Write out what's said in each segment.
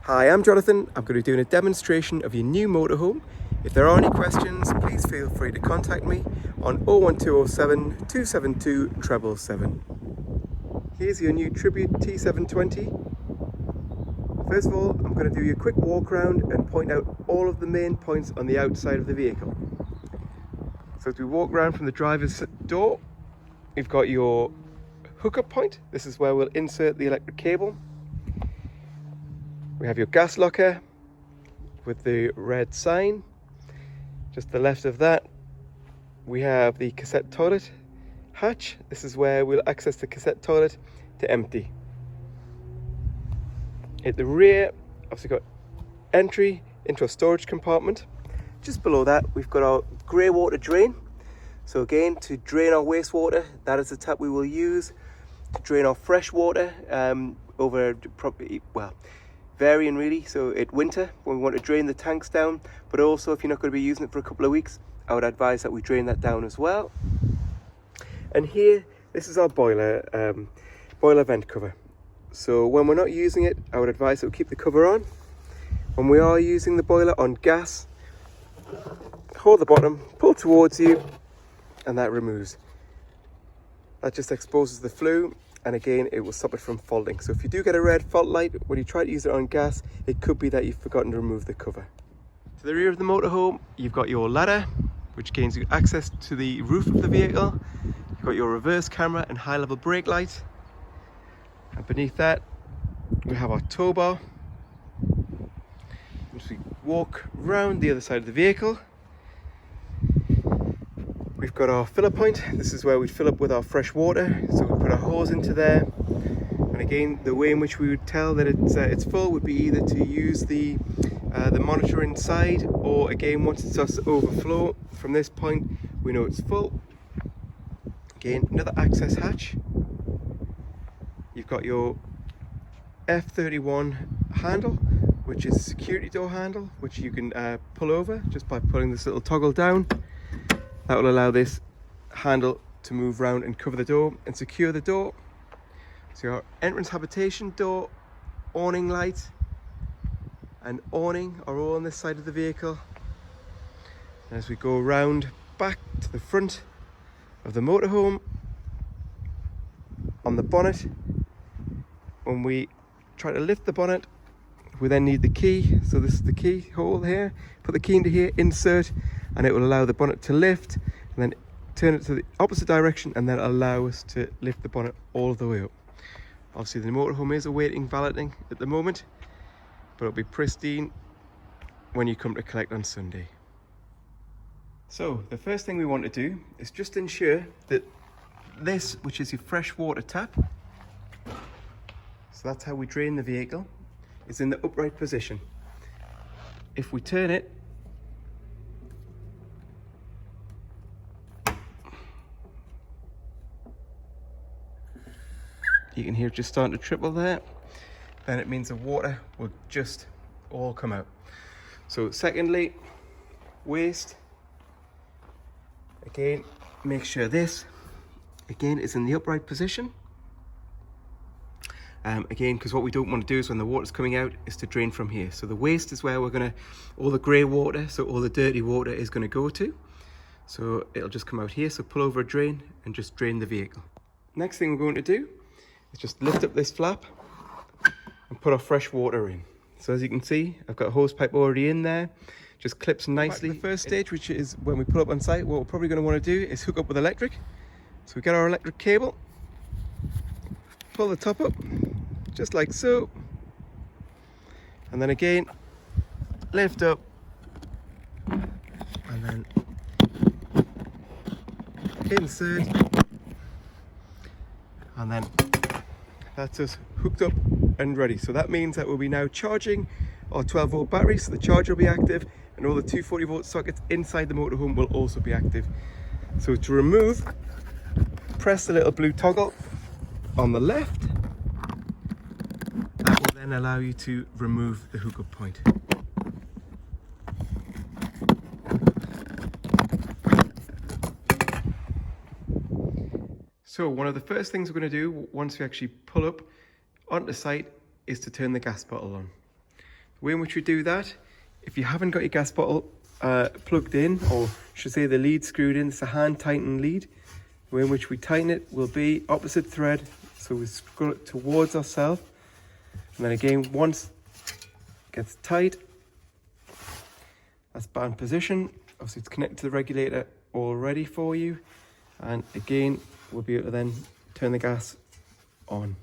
Hi, I'm Jonathan. I'm going to be doing a demonstration of your new motorhome. If there are any questions, please feel free to contact me on 01207 272 777. Here's your new Tribute T720. First of all, I'm going to do you a quick walk around and point out all of the main points on the outside of the vehicle. So as we walk around from the driver's door, we've got your hookup point. This is where we'll insert the electric cable. We have your gas locker with the red sign. Just to the left of that, we have the cassette toilet hatch. This is where we'll access the cassette toilet to empty. At the rear, obviously got entry into a storage compartment. Just below that, we've got our grey water drain. So again, to drain our wastewater, that is the tap we will use. To drain our fresh water over probably, well, varying really, so at winter when we want to drain the tanks down, but also if you're not going to be using it for a couple of weeks, I would advise that we drain that down as well. And here, this is our boiler vent cover. So when we're not using it, I would advise that we keep the cover on. When we are using the boiler on gas, hold the bottom, pull towards you, and that removes. That just exposes the flue, and again it will stop it from faulting. So if you do get a red fault light when you try to use it on gas, it could be that you've forgotten to remove the cover. To the rear of the motorhome, you've got your ladder, which gains you access to the roof of the vehicle. You've got your reverse camera and high level brake light, and beneath that we have our tow bar. As we walk round the other side of the vehicle, we've got our filler point. This is where we fill up with our fresh water. So we put our hose into there. And again, the way in which we would tell that it's full would be either to use the monitor inside, or again, once it starts to overflow from this point, we know it's full. Again, another access hatch. You've got your F31 handle, which is a security door handle, which you can pull over just by pulling this little toggle down. That will allow this handle to move around and cover the door and secure the door. So your entrance habitation door, awning light, and awning are all on this side of the vehicle. And as we go around back to the front of the motorhome, on the bonnet, when we try to lift the bonnet, we then need the key. So this is the key hole here. Put the key into here, insert, and it will allow the bonnet to lift, and then turn it to the opposite direction, and then allow us to lift the bonnet all the way up. Obviously the motorhome is awaiting valeting at the moment, but it'll be pristine when you come to collect on Sunday. So the first thing we want to do is just ensure that this, which is your fresh water tap, so that's how we drain the vehicle, is in the upright position. If we turn it, you can hear it just starting to trickle there, then it means the water will just all come out. So secondly, waste, again, make sure this, again, is in the upright position. Again, because what we don't want to do is when the water's coming out is to drain from here. So the waste is where we're going to, all the grey water, so all the dirty water is going to go to. So it'll just come out here, so pull over a drain and just drain the vehicle. Next thing we're going to do is just lift up this flap and put our fresh water in. So as you can see, I've got a hose pipe already in there, just clips nicely. The first stage, which is when we pull up on site, what we're probably going to want to do is hook up with electric. So we get our electric cable, pull the top up, just like so, and then again, lift up, and then insert, and then that's us hooked up and ready. So that means that we'll be now charging our 12-volt battery, so the charger will be active, and all the 240-volt sockets inside the motorhome will also be active. So to remove, press the little blue toggle on the left. That will then allow you to remove the hookup point. So one of the first things we're going to do once we actually pull up onto site is to turn the gas bottle on. The way in which we do that, if you haven't got your gas bottle plugged in, or I should say the lead screwed in, it's a hand tightened lead. The way in which we tighten it will be opposite thread, so we screw it towards ourselves, and then again once it gets tight, that's band position. Obviously it's connected to the regulator already for you, and again we'll be able to then turn the gas on.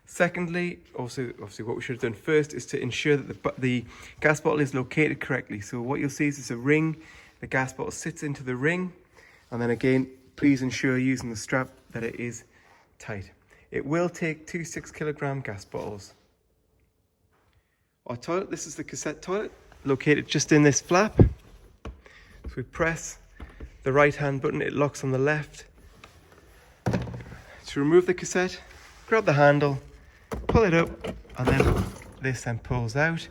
Secondly, obviously what we should have done first is to ensure that the gas bottle is located correctly. So what you'll see is it's a ring, the gas bottle sits into the ring, and then again, please ensure using the strap that it is tight. It will take 2 6-kilogram gas bottles. Our toilet, this is the Cassette toilet, located just in this flap. So we press the right hand button, it locks on the left. To remove the cassette, grab the handle, pull it up, and then this then pulls out.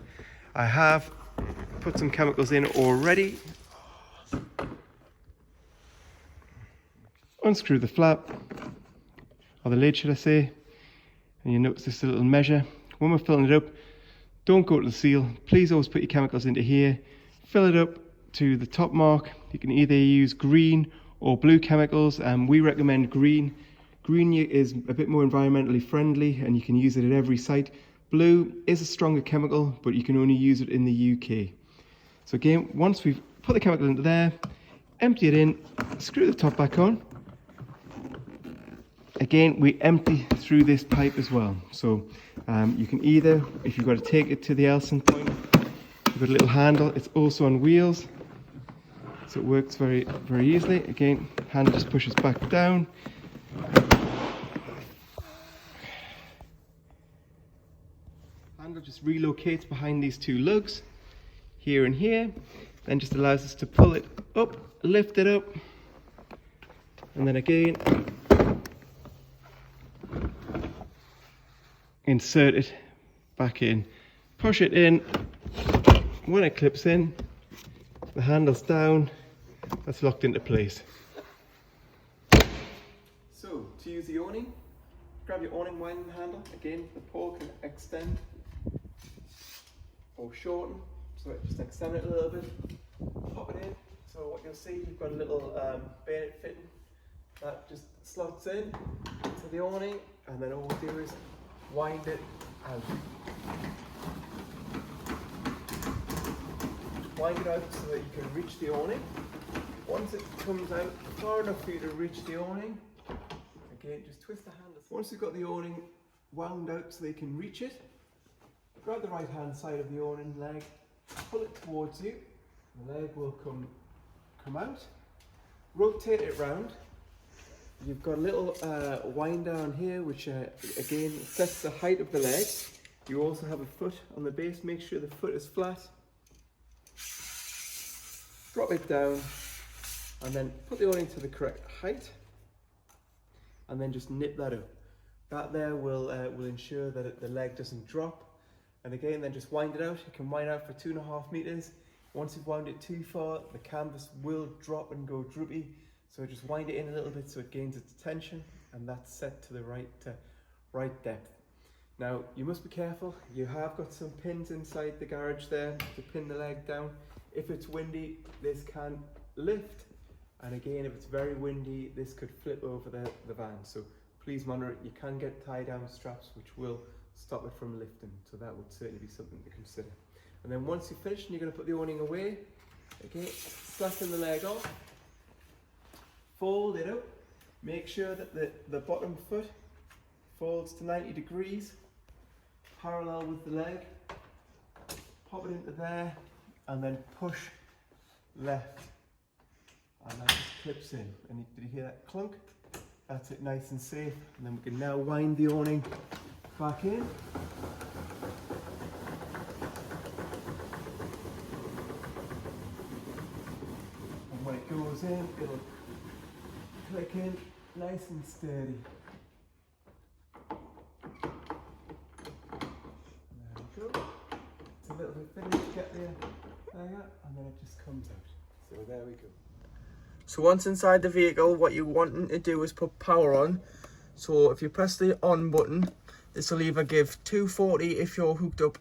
I have put some chemicals in already. Unscrew the flap, or the lid should I say, and you notice this little measure. When we're filling it up, don't go to the seal. Please always put your chemicals into here. Fill it up to the top mark. You can either use green or blue chemicals, and we recommend green. Green is a bit more environmentally friendly and you can use it at every site. Blue is a stronger chemical, but you can only use it in the UK. So again, once we've put the chemical into there, empty it in, screw the top back on. Again, we empty through this pipe as well. So you can either, if you've got to take it to the Elson point, you've got a little handle. It's also on wheels, so it works very, very easily. Again, handle just pushes back down. Handle just relocates behind these two lugs, here and here, then just allows us to pull it up, lift it up, and then again insert it back in, push it in. When it clips in, the handle's down, that's locked into place. So to use the awning, grab your awning winding handle. Again, the pole can extend or shorten, so just extend it a little bit, pop it in. So what you'll see, you've got a little bayonet fitting that just slots in to the awning, and then all we do is wind it out. Wind it out so that you can reach the awning. Once it comes out far enough for you to reach the awning, again, just twist the handle. Once you've got the awning wound out so they can reach it, grab the right hand side of the awning leg, pull it towards you, the leg will come out, rotate it round. You've got a little wind down here which again sets the height of the leg. You also have a foot on the base, make sure the foot is flat. Drop it down and then put the awning to the correct height and then just nip that up. That there will ensure that the leg doesn't drop. And again, then just wind it out. You can wind out for 2.5 meters. Once you've wound it too far, the canvas will drop and go droopy. So just wind it in a little bit so it gains its tension, and that's set to the right depth. Now, you must be careful. You have got some pins inside the garage there to pin the leg down. If it's windy, this can lift. And again, if it's very windy, this could flip over the van. So please monitor it. You can get tie-down straps which will stop it from lifting. So that would certainly be something to consider. And then once you're finished and you're going to put the awning away, okay, slacken the leg off, fold it up, make sure that the bottom foot folds to 90 degrees, parallel with the leg, pop it into there, and then push left, and that just clips in. And did you hear that clunk? That's it, nice and safe. And then we can now wind the awning back in. And when it goes in, it'll click in nice and sturdy. There we go. It's a little bit finished to get there, and then it just comes out. So there we go. So once inside the vehicle, what you're wanting to do is put power on. So if you press the on button, this will either give 240 if you're hooked up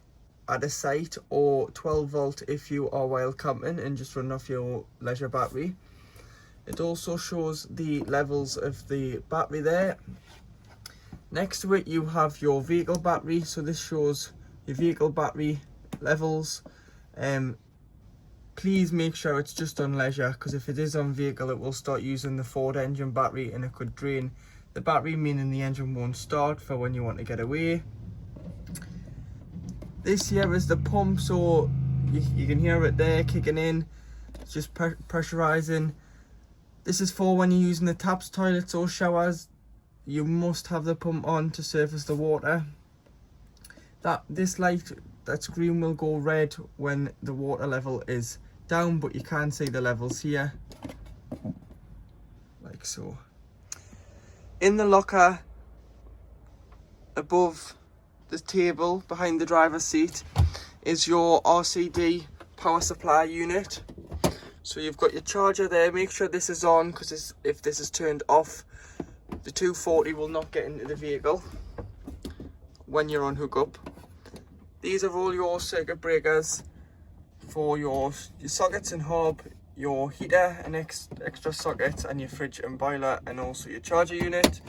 at a site, or 12 volt if you are while camping and just running off your leisure battery. It also shows the levels of the battery there. Next to it you have your vehicle battery, so this shows your vehicle battery levels. Please make sure it's just on leisure, because if it is on vehicle it will start using the Ford engine battery and it could drain the battery, meaning the engine won't start for when you want to get away. This here is the pump, so you can hear it there kicking in. It's just pressurizing. This is for when you're using the taps, toilets or showers. You must have the pump on to surface the water. This light that's green will go red when the water level is down, but you can see the levels here, like so. In the locker above the table behind the driver's seat is your RCD power supply unit. So you've got your charger there. Make sure this is on, because if this is turned off, the 240 will not get into the vehicle when you're on hookup. These are all your circuit breakers for your sockets and hob, your heater and extra sockets, and your fridge and boiler, and also your charger unit.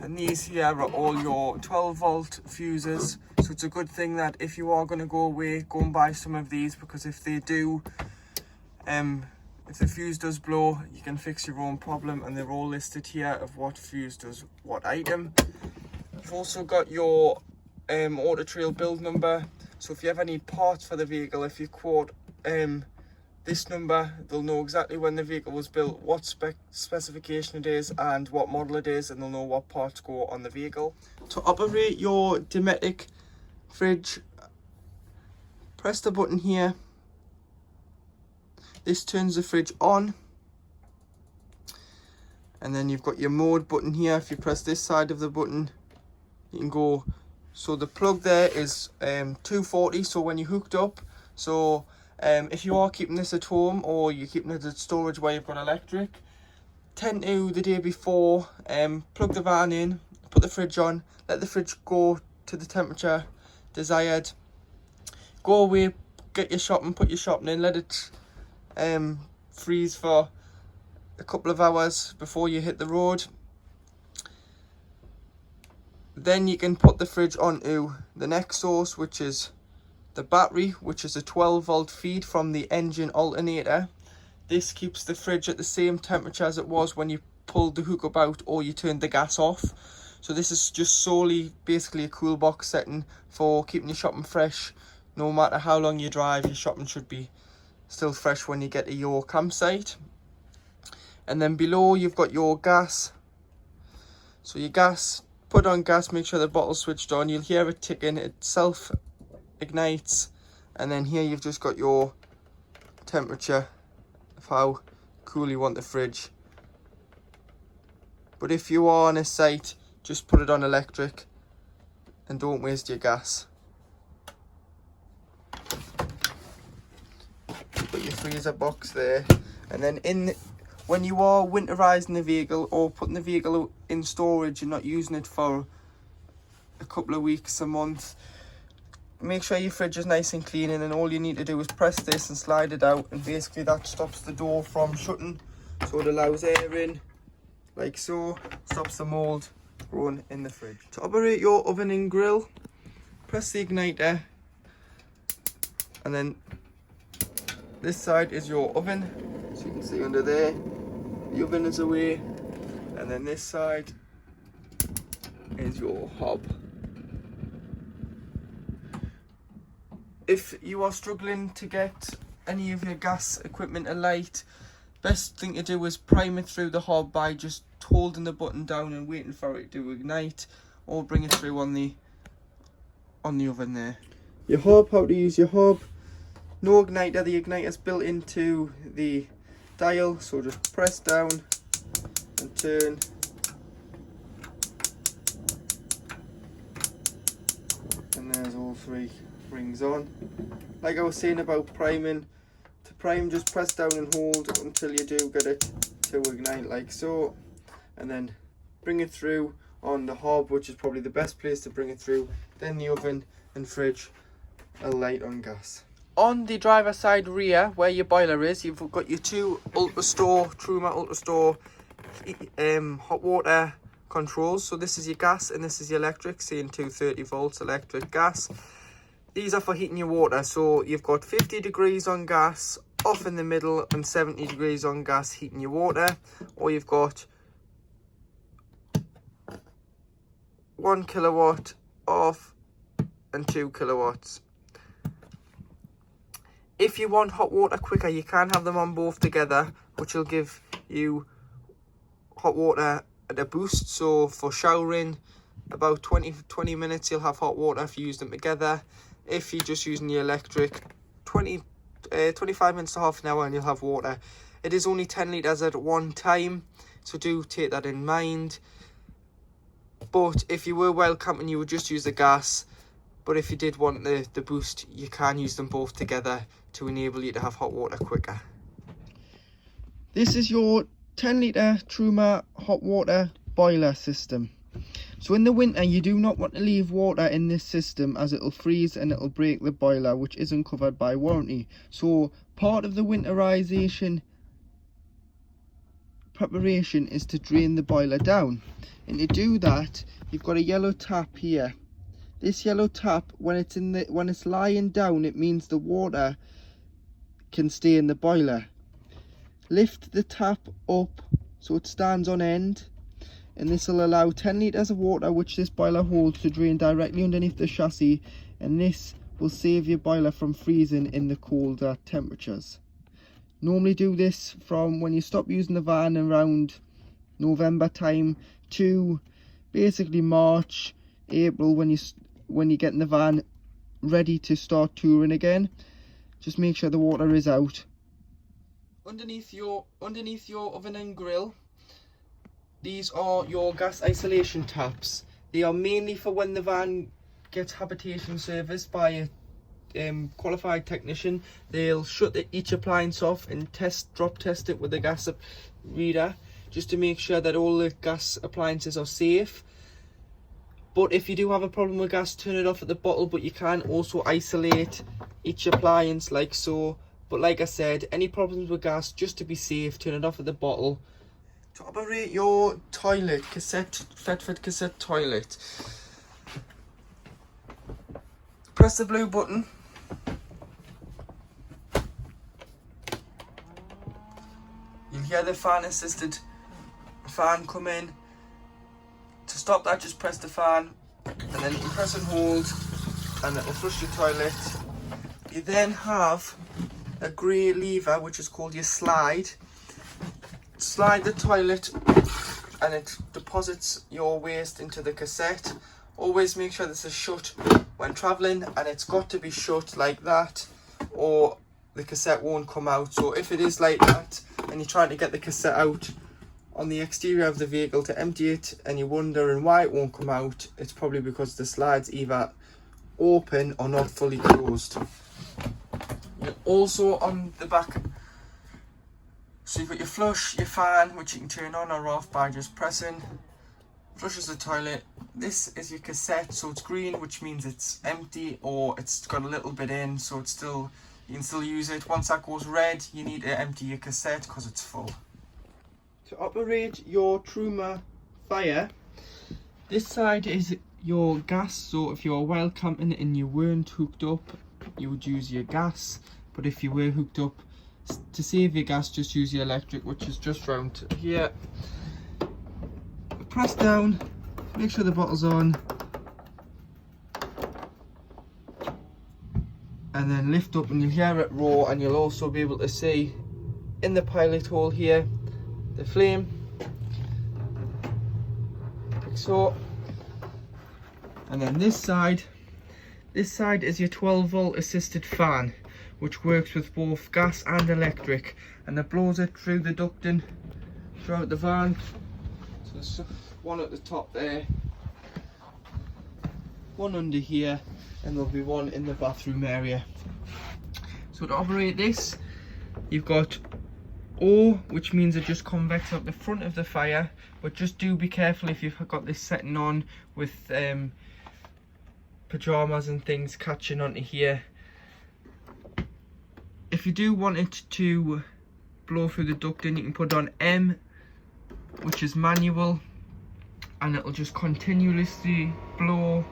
And these here are all your 12 volt fuses. So it's a good thing that if you are going to go away, go and buy some of these, because if they do, if the fuse does blow, you can fix your own problem, and they're all listed here of what fuse does what item. You've also got your auto trail build number, so if you have any parts for the vehicle, if you quote this number, they'll know exactly when the vehicle was built, what specification it is and what model it is, and they'll know what parts go on the vehicle. To operate your Dometic fridge, press the button here. This turns the fridge on, and then you've got your mode button here. If you press this side of the button, you can go. So the plug there is 240, so when you're hooked up, so if you are keeping this at home or you're keeping it at storage where you've got electric, tend to the day before plug the van in, put the fridge on, let the fridge go to the temperature desired, go away, get your shopping, put your shopping in, let it freeze for a couple of hours before you hit the road. Then you can put the fridge onto the next source, which is the battery, which is a 12 volt feed from the engine alternator. This keeps the fridge at the same temperature as it was when you pulled the hookup out or you turned the gas off. So this is just solely basically a cool box setting for keeping your shopping fresh. No matter how long you drive, your shopping should be still fresh when you get to your campsite. And then below you've got your gas. So your gas, put on gas, make sure the bottle's switched on. You'll hear it ticking, it self ignites. And then here you've just got your temperature of how cool you want the fridge. But if you are on a site, just put it on electric and don't waste your gas. Put your freezer box there, and then when you are winterizing the vehicle or putting the vehicle in storage and not using it for a couple of weeks, a month, make sure your fridge is nice and clean, and then all you need to do is press this and slide it out, and basically that stops the door from shutting, so it allows air in like so, stops the mold growing in the fridge. To operate your oven and grill, press the igniter, and then this side is your oven, so you can see under there the oven is away, and then this side is your hob. If you are struggling to get any of your gas equipment alight, best thing to do is prime it through the hob by just holding the button down and waiting for it to ignite, or bring it through on the oven there. Your hob, how to use your hob. No igniter, the igniter's built into the dial, so just press down and turn. And there's all three rings on. Like I was saying about priming, to prime just press down and hold until you do get it to ignite like so, and then bring it through on the hob, which is probably the best place to bring it through, then the oven and fridge, a light on gas. On the driver's side rear, where your boiler is, you've got your two Ultrastore, Truma Ultrastore hot water controls. So this is your gas and this is your electric, seeing 230 volts electric, gas. These are for heating your water. So you've got 50 degrees on gas, off in the middle, and 70 degrees on gas heating your water. Or you've got 1 kilowatt off and 2 kilowatts. If you want hot water quicker, you can have them on both together, which will give you hot water at a boost. So for showering, about 20 minutes you'll have hot water if you use them together. If you're just using the electric, 25 minutes to half an hour and you'll have water. It is only 10 litres at one time, so do take that in mind. But if you were wild camping, you would just use the gas. But if you did want the boost, you can use them both together to enable you to have hot water quicker. This is your 10 litre Truma hot water boiler system. So in the winter, you do not want to leave water in this system, as it'll freeze and it'll break the boiler, which isn't covered by warranty. So part of the winterization preparation is to drain the boiler down. And to do that, you've got a yellow tap here. This yellow tap, when it's lying down, it means the water can stay in the boiler. Lift the tap up so it stands on end, and this will allow 10 litres of water, which this boiler holds, to drain directly underneath the chassis, and this will save your boiler from freezing in the colder temperatures. Normally do this from when you stop using the van around November time to basically March, April, when you're getting the van ready to start touring again. Just make sure the water is out. Underneath your oven and grill, these are your gas isolation taps. They are mainly for when the van gets habitation serviced by a qualified technician. They'll shut each appliance off and drop test it with a gas reader, just to make sure that all the gas appliances are safe. But if you do have a problem with gas, turn it off at the bottle, but you can also isolate each appliance like so. But like I said, any problems with gas, just to be safe, turn it off at the bottle. To operate your toilet, Thetford Cassette toilet, press the blue button. You'll hear the fan assisted fan come in. To stop that, just press the fan, and then you can press and hold, and it will flush your toilet. You then have a grey lever, which is called your slide. Slide the toilet and it deposits your waste into the cassette. Always make sure this is shut when travelling, and it's got to be shut like that or the cassette won't come out. So if it is like that and you're trying to get the cassette out on the exterior of the vehicle to empty it and you're wondering why it won't come out, it's probably because the slide's either open or not fully closed. You're also on the back, so you've got your flush, your fan, which you can turn on or off by just pressing. Flushes the toilet. This is your cassette, so it's green, which means it's empty or it's got a little bit in, so it's still, you can still use it. Once that goes red, you need to empty your cassette because it's full. To operate your Truma fire, this side is your gas. So if you're wild camping and you weren't hooked up, you would use your gas. But if you were hooked up, to save your gas, just use your electric, which is just round here. Press down, make sure the bottle's on, and then lift up, and you'll hear it roar, and you'll also be able to see in the pilot hole here the flame, like so. And then this side is your 12 volt assisted fan, which works with both gas and electric, and it blows it through the ducting throughout the van. So there's one at the top there, one under here, and there'll be one in the bathroom area. So to operate this, you've got O, which means it just convects out the front of the fire, but just do be careful if you've got this setting on with pyjamas and things catching onto here. if you do want it to blow through the ducting, you can put on M, which is manual, and it'll just continuously blow.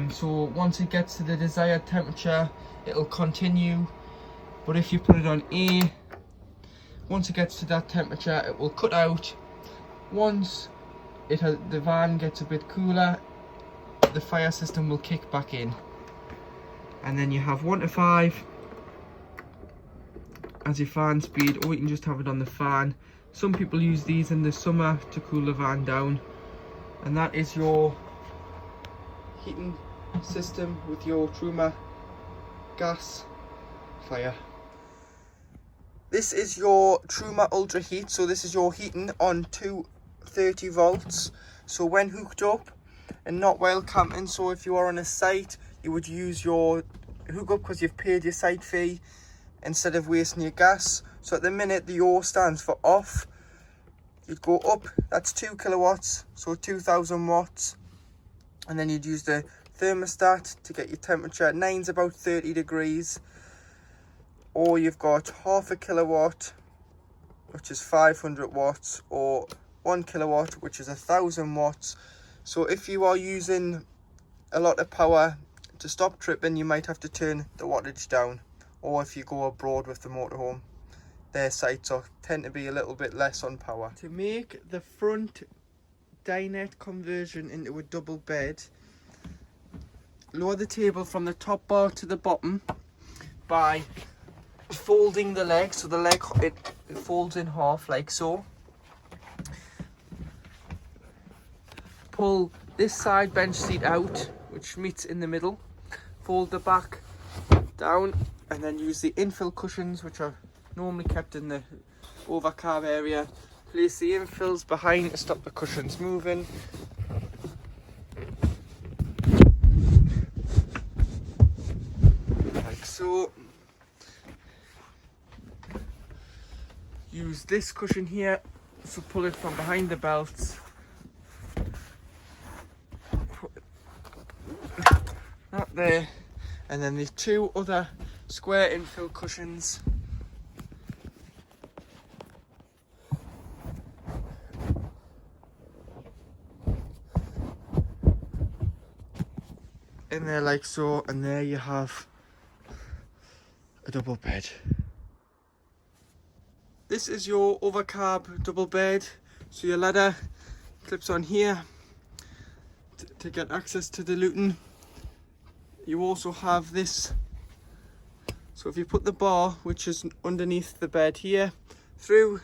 So once it gets to the desired temperature, it'll continue. But if you put it on A, once it gets to that temperature, it will cut out. Once the van gets a bit cooler, the fire system will kick back in. And then you have 1 to 5 as your fan speed, or you can just have it on the fan. Some people use these in the summer to cool the van down. And that is your heating system with your Truma gas fire. This is your Truma Ultra Heat. So this is your heating on 230 volts. So when hooked up and not while camping, so if you are on a site, you would use your hookup because you've paid your site fee instead of wasting your gas. So at the minute the O stands for off. You'd go up, that's 2 kilowatts, so 2000 watts, and then you'd use the thermostat to get your temperature. 9's about 30 degrees, or you've got half a kilowatt, which is 500 watts, or 1 kilowatt, which is 1000 watts. So if you are using a lot of power to stop tripping, you might have to turn the wattage down, or if you go abroad with the motorhome, their sites tend to be a little bit less on power. To make the front dinette conversion into a double bed, lower the table from the top bar to the bottom by folding the leg, so the leg it folds in half like so. Pull this side bench seat out, which meets in the middle. Fold the back down, and then use the infill cushions, which are normally kept in the overcarb area. Place the infills behind to stop the cushions moving. Like so. Use this cushion here, so pull it from behind the belts. Put that there, and then the 2 other square infill cushions. In there like so, and there you have a double bed. This is your overcarb double bed. So your ladder clips on here to get access to the luton. You also have this, so if you put the bar, which is underneath the bed here, through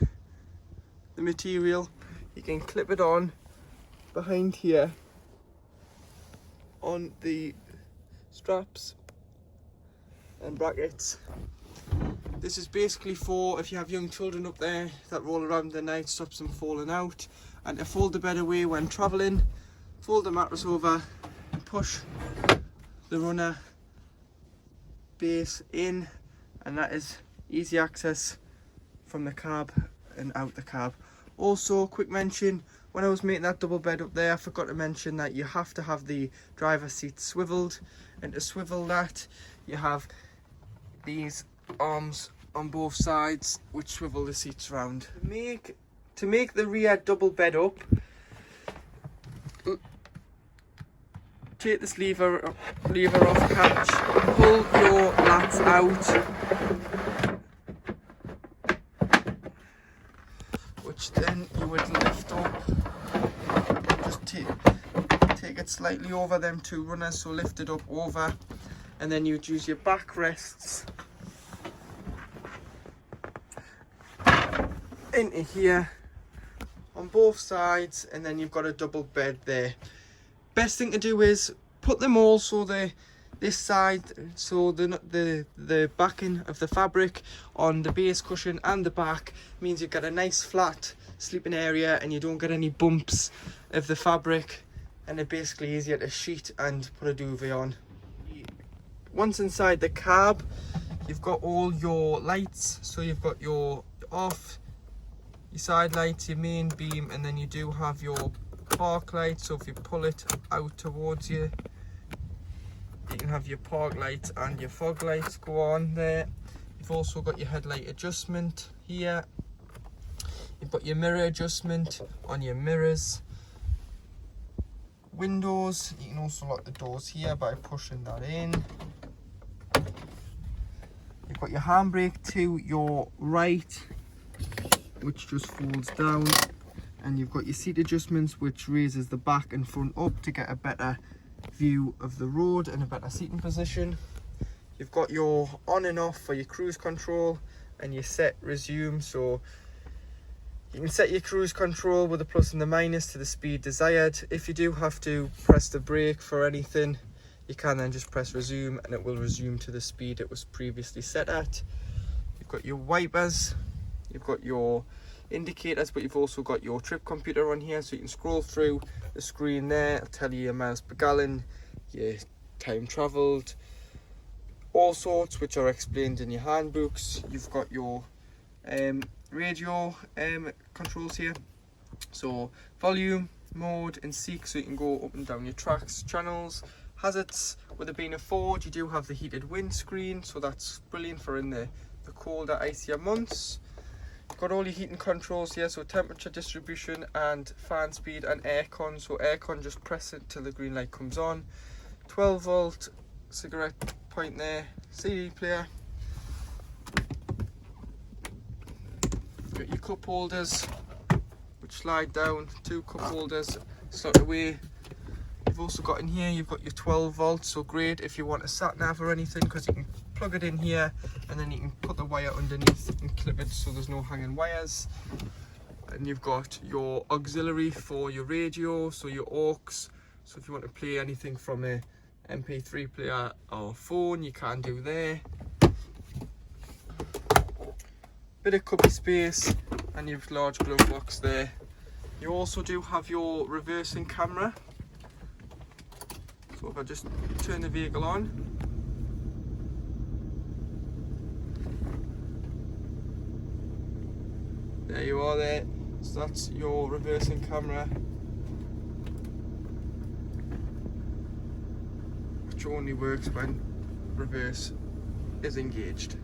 the material, you can clip it on behind here on the straps and brackets. This is basically for if you have young children up there that roll around the night, stops them falling out. And to fold the bed away when travelling, fold the mattress over and push the runner base in, and that is easy access from the cab and out the cab. Also, quick mention, when I was making that double bed up there, I forgot to mention that you have to have the driver's seat swiveled, and to swivel that you have these arms on both sides which swivel the seats round. To make the rear double bed up, take this lever off catch, pull your lats out, which then you would lift up. Just take it slightly over them 2 runners, so lift it up over, and then you'd use your back rests into here on both sides, and then you've got a double bed there. Best thing to do is put them all so this side, so the backing of the fabric on the base cushion and the back means you get a nice flat sleeping area and you don't get any bumps of the fabric, and it's basically easier to sheet and put a duvet on. Once inside the cab, you've got all your lights, so you've got your off, your side lights, your main beam, and then you do have your park light. So if you pull it out towards you, you can have your park lights and your fog lights go on there. You've also got your headlight adjustment here. You've got your mirror adjustment on your mirrors. Windows, you can also lock the doors here by pushing that in. You've got your handbrake to your right, which just folds down, and you've got your seat adjustments, which raises the back and front up to get a better view of the road and a better seating position. You've got your on and off for your cruise control and your set resume, so you can set your cruise control with the plus and the minus to the speed desired. If you do have to press the brake for anything, you can then just press resume and it will resume to the speed it was previously set at. You've got your wipers, you've got your indicators, but you've also got your trip computer on here, so you can scroll through the screen there. It'll tell you your miles per gallon, your time travelled, all sorts, which are explained in your handbooks. You've got your radio controls here, so volume, mode and seek, so you can go up and down your tracks, channels. Hazards, with it being a Ford, you do have the heated windscreen, so that's brilliant for in the colder, icier months. Got all your heating controls here, so temperature distribution and fan speed and aircon. So aircon, just press it till the green light comes on. 12 volt cigarette point there, CD player. Got your cup holders, which slide down, 2 cup holders, slot away. You've also got in here, you've got your 12 volts, so great if you want a sat nav or anything, because you can plug it in here and then you can put the wire underneath and clip it so there's no hanging wires. And you've got your auxiliary for your radio, so your aux, so if you want to play anything from a MP3 player or phone, you can do there. Bit of cubby space, and you've large glove box there. You also do have your reversing camera. So if I just turn the vehicle on, there you are there. So that's your reversing camera, which only works when reverse is engaged.